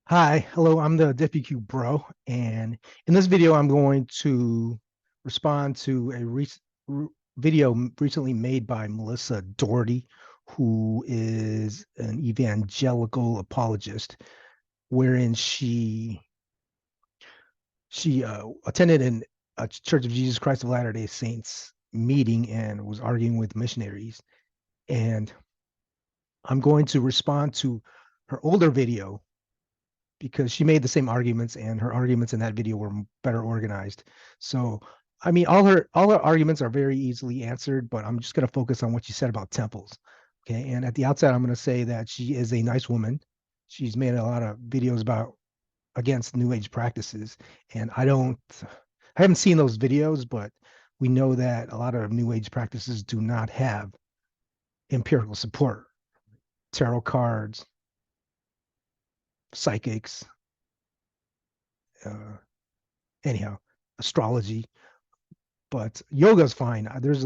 Hi, hello, I'm the DiffyQ bro, and in this video, I'm going to respond to a video recently made by Melissa Dougherty, who is an evangelical apologist, wherein she attended a Church of Jesus Christ of Latter-day Saints meeting and was arguing with missionaries. And I'm going to respond to her older video because she made the same arguments and her arguments in that video were better organized. So, I mean, all her arguments are very easily answered, but I'm just going to focus on what she said about temples. Okay, and at the outset, I'm going to say that she is a nice woman. She's made a lot of videos about against New Age practices, and I haven't seen those videos, but we know that a lot of New Age practices do not have empirical support. Tarot cards, psychics, uh, anyhow, astrology, but yoga's fine. There's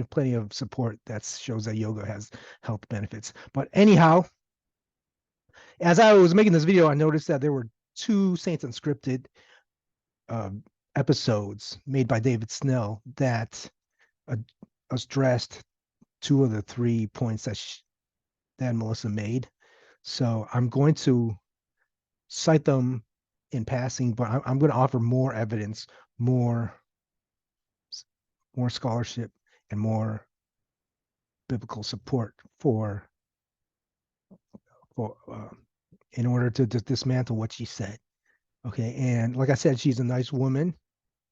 plenty of support that shows that yoga has health benefits. But anyhow, as I was making this video, I noticed that there were two Saints Unscripted uh, episodes made by David Snell that addressed two of the 3 points that Melissa made. So I'm going to cite them in passing, but I'm going to offer more evidence, more scholarship, and more biblical support for in order to dismantle what she said. Okay, and like I said, she's a nice woman,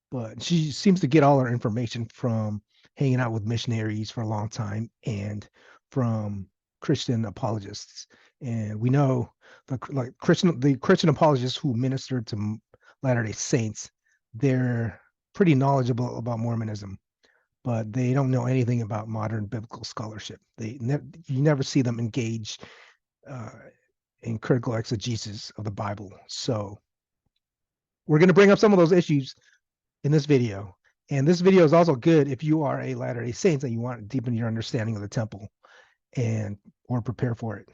but she seems to get all her information from hanging out with missionaries for a long time and from Christian apologists. And we know the Christian apologists who ministered to Latter-day Saints, they're pretty knowledgeable about Mormonism, but they don't know anything about modern biblical scholarship. You never see them engage uh, in critical exegesis of the Bible. So we're going to bring up some of those issues in this video. And this video is also good if you are a Latter-day Saints and you want to deepen your understanding of the temple and or prepare for it.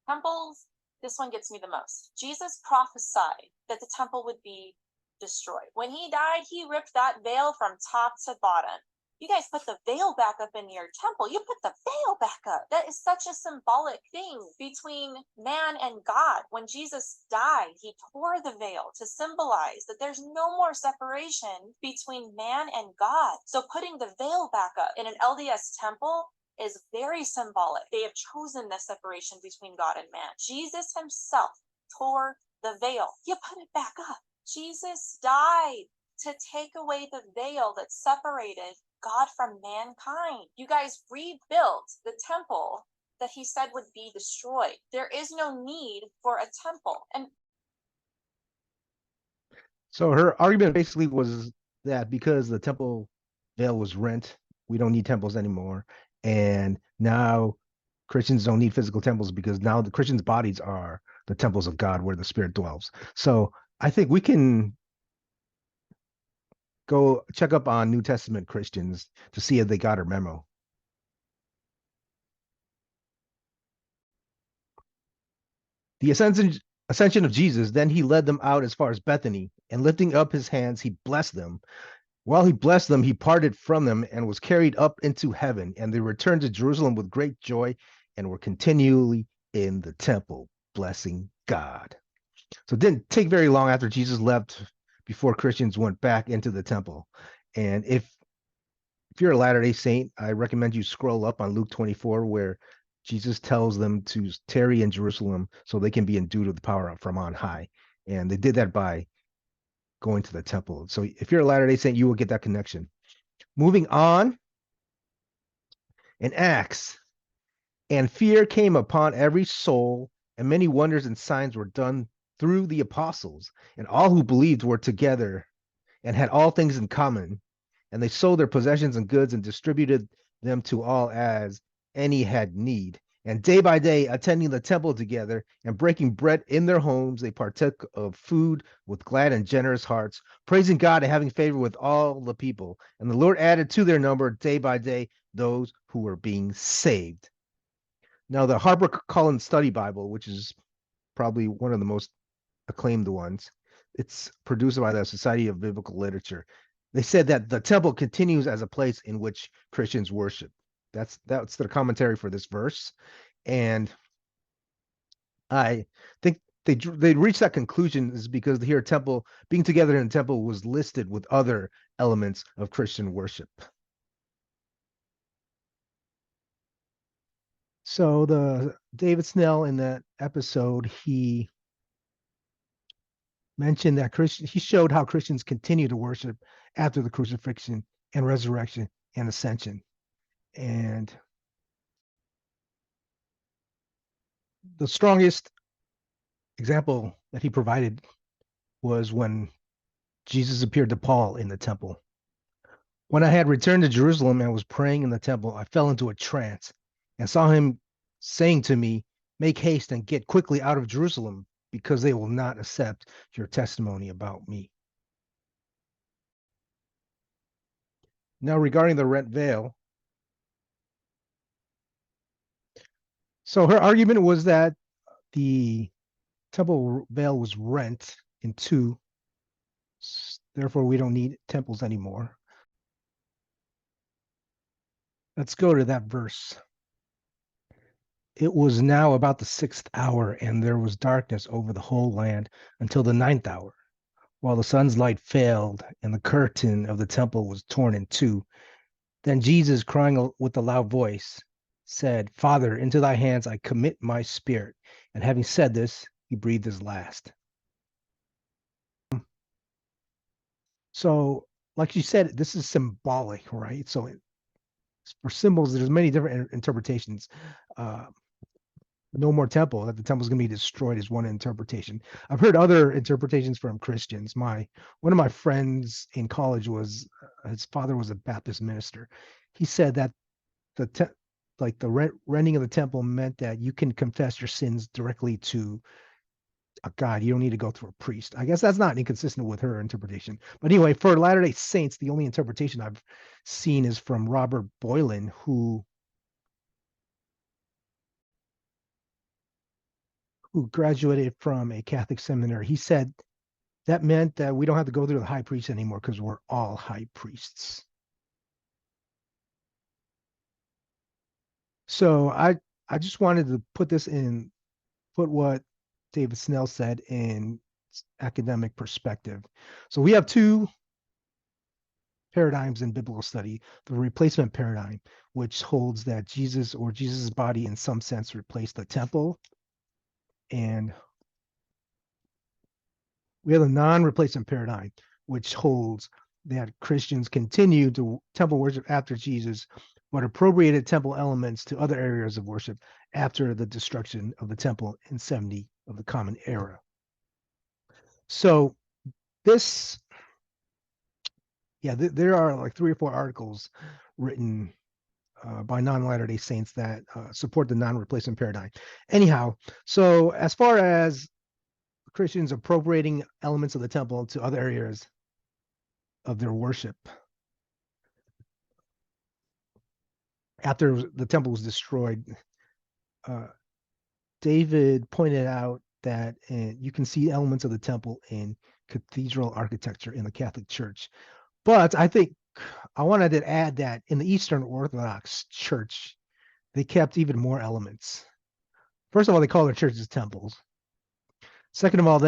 Temples, this one gets me the most. Jesus prophesied that the temple would be destroyed. When he died, he ripped that veil from top to bottom. You guys put the veil back up in your temple. You put the veil back up. That is such a symbolic thing between man and God. When Jesus died, he tore the veil to symbolize that there's no more separation between man and God. So putting the veil back up in an LDS temple is very symbolic. They have chosen the separation between God and man. Jesus himself tore the veil. You put it back up. Jesus died to take away the veil that separated God from mankind. You guys rebuilt the temple that he said would be destroyed. There is no need for a temple. And so her argument basically was that because the temple veil was rent, we don't need temples anymore. And now Christians don't need physical temples because now the Christians' bodies are the temples of God where the Spirit dwells. So I think we can go check up on New Testament Christians to see if they got her memo. The ascension of Jesus, then he led them out as far as Bethany, and lifting up his hands, he blessed them. While he blessed them, he parted from them and was carried up into heaven. And they returned to Jerusalem with great joy and were continually in the temple, blessing God. So it didn't take very long after Jesus left before Christians went back into the temple. And if you're a Latter-day Saint, I recommend you scroll up on Luke 24, where Jesus tells them to tarry in Jerusalem so they can be endued with the power from on high. And they did that by going to the temple. So if you're a Latter-day Saint, you will get that connection. Moving on, in Acts, and fear came upon every soul, and many wonders and signs were done through the apostles, and all who believed were together and had all things in common. And they sold their possessions and goods and distributed them to all as any had need. And day by day, attending the temple together and breaking bread in their homes, they partook of food with glad and generous hearts, praising God and having favor with all the people. And the Lord added to their number day by day those who were being saved. Now, the HarperCollins Study Bible, which is probably one of the most acclaimed ones, it's produced by the Society of Biblical Literature. They said that the temple continues as a place in which Christians worship. That's the commentary for this verse, and I think they reached that conclusion is because here temple being together in the temple was listed with other elements of Christian worship. So the David Snell in that episode, he mentioned that he showed how Christians continue to worship after the crucifixion and resurrection and ascension. And the strongest example that he provided was when Jesus appeared to Paul in the temple. When I had returned to Jerusalem and was praying in the temple, I fell into a trance and saw him saying to me, "Make haste and get quickly out of Jerusalem, because they will not accept your testimony about me." Now, regarding the rent veil, so her argument was that the temple veil was rent in two, therefore we don't need temples anymore. Let's go to that verse. It was now about the 6th hour, and there was darkness over the whole land until the 9th hour, while the sun's light failed, and the curtain of the temple was torn in two. Then Jesus, crying with a loud voice, said, "Father, into thy hands I commit my spirit." And having said this, he breathed his last. So, like you said, this is symbolic, right? So, for symbols, there's many different interpretations. No more temple, that the temple is going to be destroyed is one interpretation. I've heard other interpretations from Christians. One of my friends in college was his father was a Baptist minister. He said that the renting of the temple meant that you can confess your sins directly to a God. You don't need to go through a priest. I guess that's not inconsistent with her interpretation. But anyway, for Latter-day Saints, the only interpretation I've seen is from Robert Boylan, who graduated from a Catholic seminary. He said that meant that we don't have to go through the high priest anymore because we're all high priests. So I just wanted to put what David Snell said in academic perspective. So we have two paradigms in biblical study: the replacement paradigm, which holds that Jesus' body in some sense replaced the temple, and we have a non-replacement paradigm, which holds that Christians continue to temple worship after Jesus, but appropriated temple elements to other areas of worship after the destruction of the temple in 70 of the Common Era. So this, there are like 3 or 4 articles written by non-Latter-day Saints that support the non-replacement paradigm. Anyhow, so as far as Christians appropriating elements of the temple to other areas of their worship after the temple was destroyed, David pointed out that you can see elements of the temple in cathedral architecture in the Catholic Church. But I think I wanted to add that in the Eastern Orthodox Church, they kept even more elements. First of all, they call their churches temples. Second of all,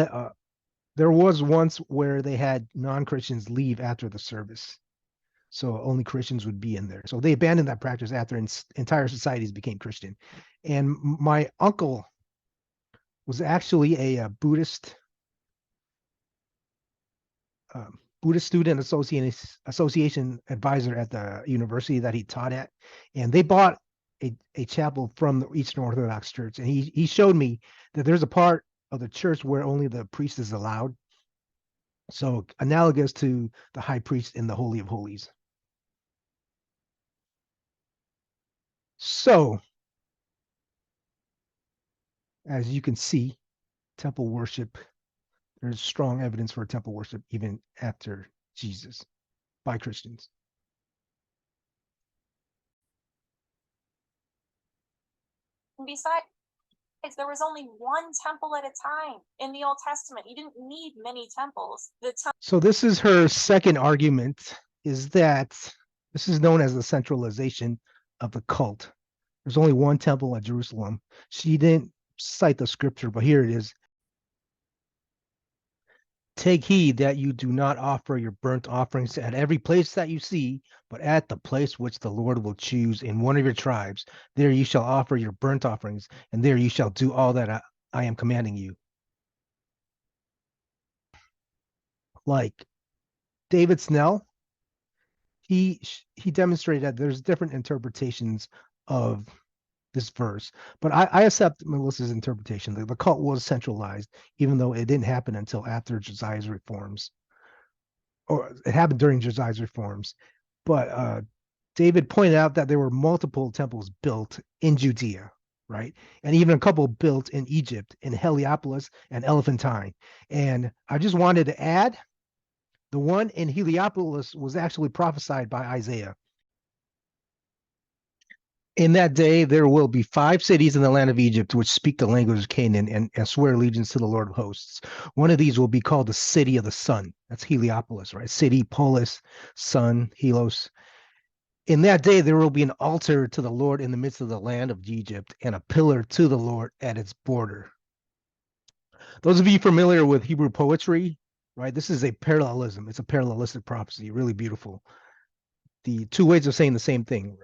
there was once where they had non-Christians leave after the service. So only Christians would be in there. So they abandoned that practice after entire societies became Christian. And my uncle was actually a Buddhist student association advisor at the university that he taught at, and they bought a chapel from the Eastern Orthodox Church, and he showed me that there's a part of the church where only the priest is allowed, so analogous to the high priest in the Holy of Holies. So As you can see, temple worship, there's strong evidence for temple worship even after Jesus by Christians. And besides, there was only one temple at a time in the Old Testament. You didn't need many temples. So this is her second argument, is that this is known as the centralization of the cult. There's only one temple at Jerusalem. She didn't cite the scripture, but here it is. Take heed that you do not offer your burnt offerings at every place that you see, but at the place which the Lord will choose in one of your tribes. There you shall offer your burnt offerings, and there you shall do all that I am commanding you. Like David Snell, he demonstrated that there's different interpretations of this verse, but I accept Melissa's interpretation. The cult was centralized, even though it didn't happen until after Josiah's reforms, or it happened during Josiah's reforms. But David pointed out that there were multiple temples built in Judea, right? And even a couple built in Egypt, in Heliopolis and Elephantine. And I just wanted to add the one in Heliopolis was actually prophesied by Isaiah. In that day, there will be 5 cities in the land of Egypt which speak the language of Canaan and swear allegiance to the Lord of hosts. One of these will be called the city of the sun. That's Heliopolis, right? City, polis, sun, helos. In that day, there will be an altar to the Lord in the midst of the land of Egypt and a pillar to the Lord at its border. Those of you familiar with Hebrew poetry, right? This is a parallelism. It's a parallelistic prophecy, really beautiful. The two ways of saying the same thing.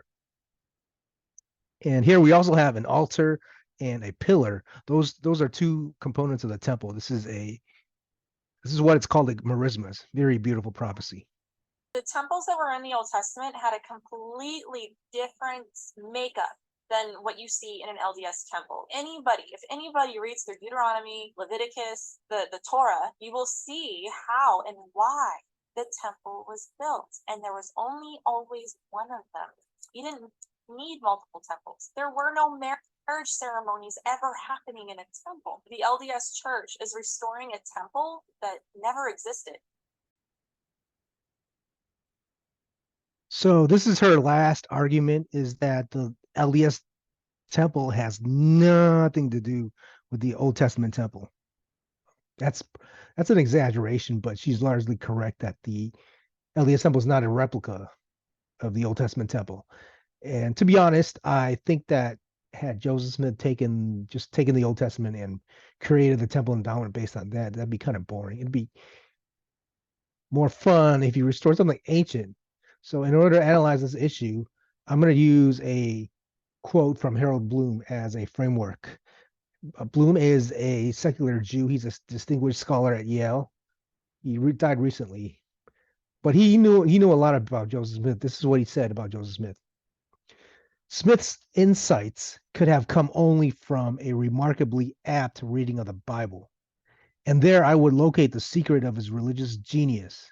And here we also have an altar and a pillar. Those are two components of the temple. This is what it's called, like merismas. Very beautiful prophecy. The temples that were in the Old Testament had a completely different makeup than what you see in an LDS temple. If anybody reads through Deuteronomy, Leviticus, the Torah, you will see how and why the temple was built. And there was only always one of them. You didn't need multiple temples. There were no marriage ceremonies ever happening in a temple. The LDS Church is restoring a temple that never existed. So this is her last argument, is that the LDS temple has nothing to do with the Old Testament temple. That's an exaggeration, but she's largely correct that the LDS temple is not a replica of the Old Testament temple. And to be honest, I think that had Joseph Smith taken the Old Testament and created the temple endowment based on that, that'd be kind of boring. It'd be more fun if you restore something ancient. So in order to analyze this issue, I'm going to use a quote from Harold Bloom as a framework. Bloom is a secular Jew. He's a distinguished scholar at Yale. He died recently, but he knew a lot about Joseph Smith. This is what he said about Joseph Smith. Smith's insights could have come only from a remarkably apt reading of the Bible, and there I would locate the secret of his religious genius.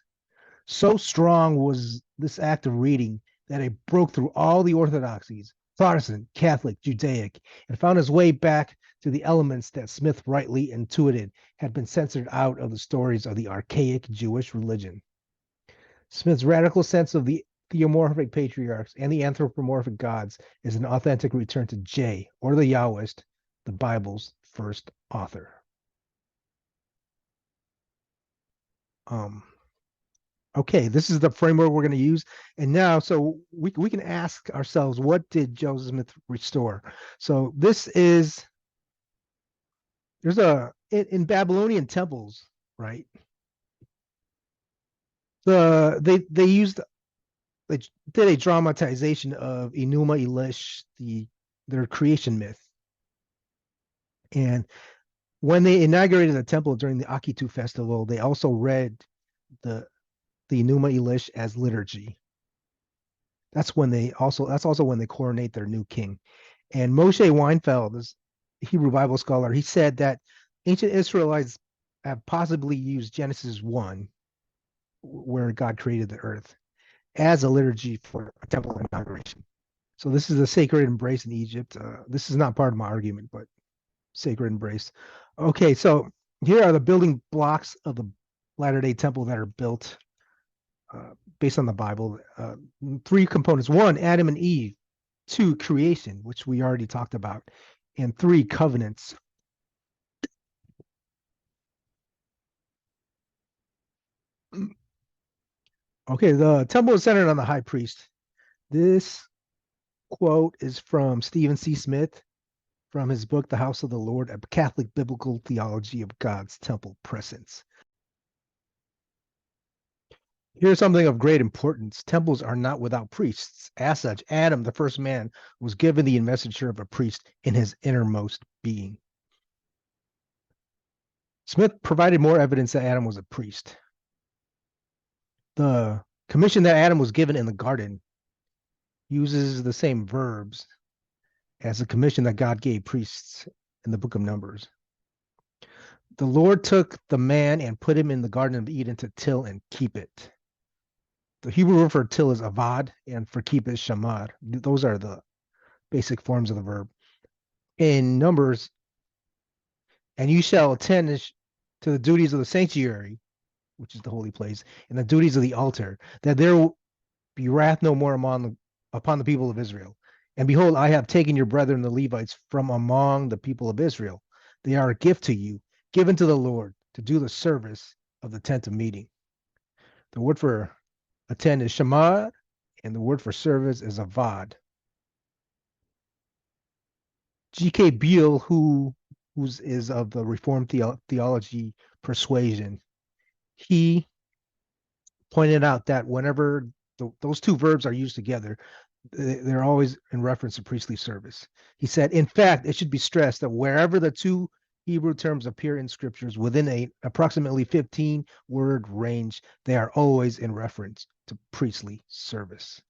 So strong was this act of reading that it broke through all the orthodoxies, Protestant, Catholic, Judaic, and found its way back to the elements that Smith rightly intuited had been censored out of the stories of the archaic Jewish religion. Smith's radical sense of the theomorphic patriarchs and the anthropomorphic gods is an authentic return to J, or the Yahwist, the Bible's first author. Okay, this is the framework we're going to use. And now, so we can ask ourselves, what did Joseph Smith restore? So there's in Babylonian temples, right? They did a dramatization of Enuma Elish, their creation myth. And when they inaugurated the temple during the Akitu festival, they also read the Enuma Elish as liturgy. That's also when they coronate their new king. And Moshe Weinfeld, this Hebrew Bible scholar, he said that ancient Israelites have possibly used Genesis 1, where God created the earth, as a liturgy for a temple inauguration. So this is a sacred embrace in Egypt. This is not part of my argument, but sacred embrace. Okay, so here are the building blocks of the Latter-day Temple that are built based on the Bible. Three components: one, Adam and Eve; two, creation, which we already talked about; and three, covenants. Okay, the temple is centered on the high priest. This quote is from Stephen C. Smith from his book, The House of the Lord, a Catholic Biblical Theology of God's Temple Presence. Here's something of great importance. Temples are not without priests. As such, Adam, the first man, was given the investiture of a priest in his innermost being. Smith provided more evidence that Adam was a priest. The commission that Adam was given in the garden uses the same verbs as the commission that God gave priests in the book of Numbers. The Lord took the man and put him in the Garden of Eden to till and keep it. The Hebrew word for till is avad, and for keep is shamar. Those are the basic forms of the verb. In Numbers, and you shall attend to the duties of the sanctuary, which is the holy place, and the duties of the altar, that there will be wrath no more upon the people of Israel. And behold, I have taken your brethren, the Levites, from among the people of Israel. They are a gift to you, given to the Lord, to do the service of the tent of meeting. The word for attend is shamar, and the word for service is avad. G.K. Beale, who's is of the Reformed theology persuasion, he pointed out that whenever those two verbs are used together, they're always in reference to priestly service. He said, in fact, it should be stressed that wherever the two Hebrew terms appear in scriptures within a approximately 15-word range, they are always in reference to priestly service.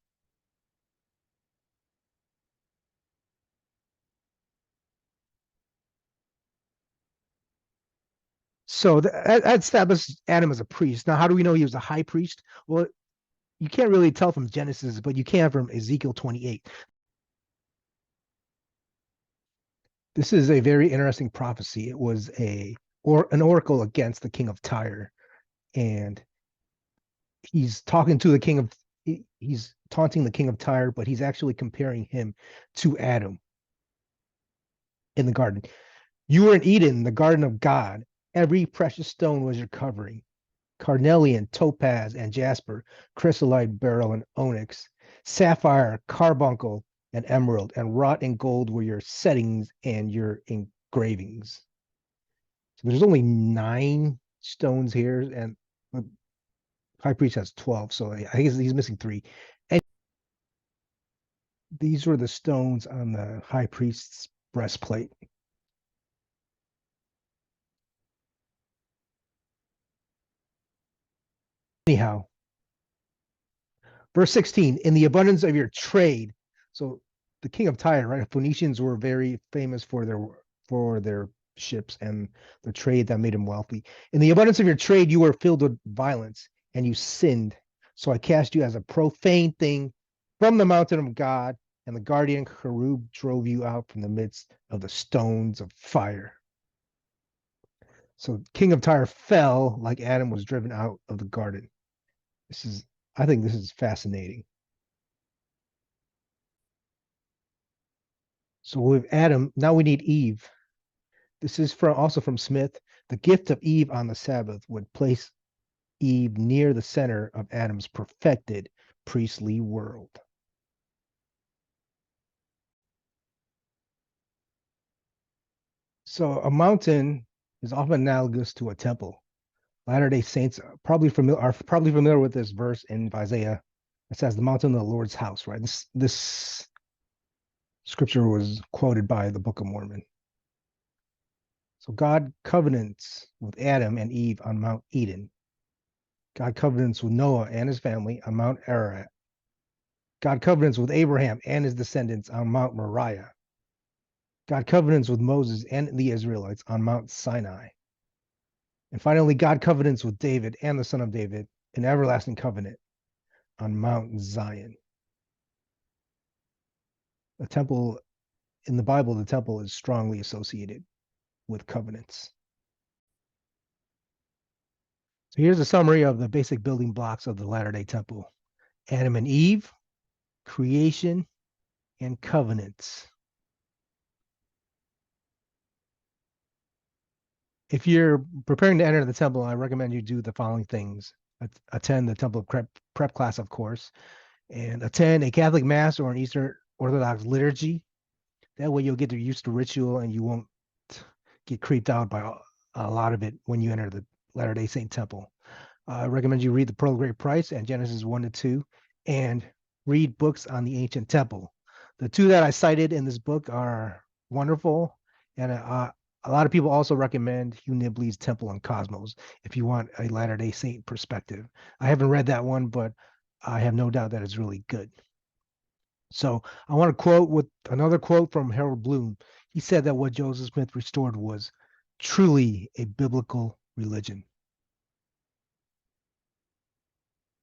So that established Adam as a priest. Now, how do we know he was a high priest? Well, you can't really tell from Genesis, but you can from Ezekiel 28. This is a very interesting prophecy. It was an oracle against the king of Tyre, and he's talking to the king of he's taunting the king of Tyre, but he's actually comparing him to Adam in the garden. You were in Eden, the garden of God. Every precious stone was your covering: carnelian, topaz, and jasper, chrysolite, beryl, and onyx, sapphire, carbuncle, and emerald, and wrought in gold were your settings and your engravings. So there's only 9 stones here, and the high priest has 12, so I think he's missing 3. And these were the stones on the high priest's breastplate. Anyhow, verse 16, in the abundance of your trade. So the king of Tyre, right? Phoenicians were very famous for their ships and the trade that made them wealthy. In the abundance of your trade, you were filled with violence and you sinned. So I cast you as a profane thing from the mountain of God, and the guardian cherub drove you out from the midst of the stones of fire. So king of Tyre fell like Adam was driven out of the garden. I think this is fascinating. So with Adam, now we need Eve. This is also from Smith. The gift of Eve on the Sabbath would place Eve near the center of Adam's perfected priestly world. So a mountain is often analogous to a temple. Latter-day Saints are probably familiar with this verse in Isaiah. It says the mountain of the Lord's house, right? This scripture was quoted by the Book of Mormon. So God covenants with Adam and Eve on Mount Eden. God covenants with Noah and his family on Mount Ararat. God covenants with Abraham and his descendants on Mount Moriah. God covenants with Moses and the Israelites on Mount Sinai. And finally, God covenants with David and the son of David, an everlasting covenant on Mount Zion. The temple, in the Bible, the temple is strongly associated with covenants. So here's a summary of the basic building blocks of the Latter-day Temple. Adam and Eve, creation, and covenants. If you're preparing to enter the temple, I recommend you do the following things. Attend the temple prep class, of course, and attend a Catholic Mass or an Eastern Orthodox liturgy. That way you'll get used to ritual and you won't get creeped out by a lot of it when you enter the Latter-day Saint Temple. I recommend you read the Pearl of Great Price and Genesis 1 to 2 and read books on the ancient temple. The two that I cited in this book are wonderful, and a lot of people also recommend Hugh Nibley's Temple and Cosmos if you want a Latter-day Saint perspective. I haven't read that one, but I have no doubt that it's really good. So I want to quote with another quote from Harold Bloom. He said that what Joseph Smith restored was truly a biblical religion.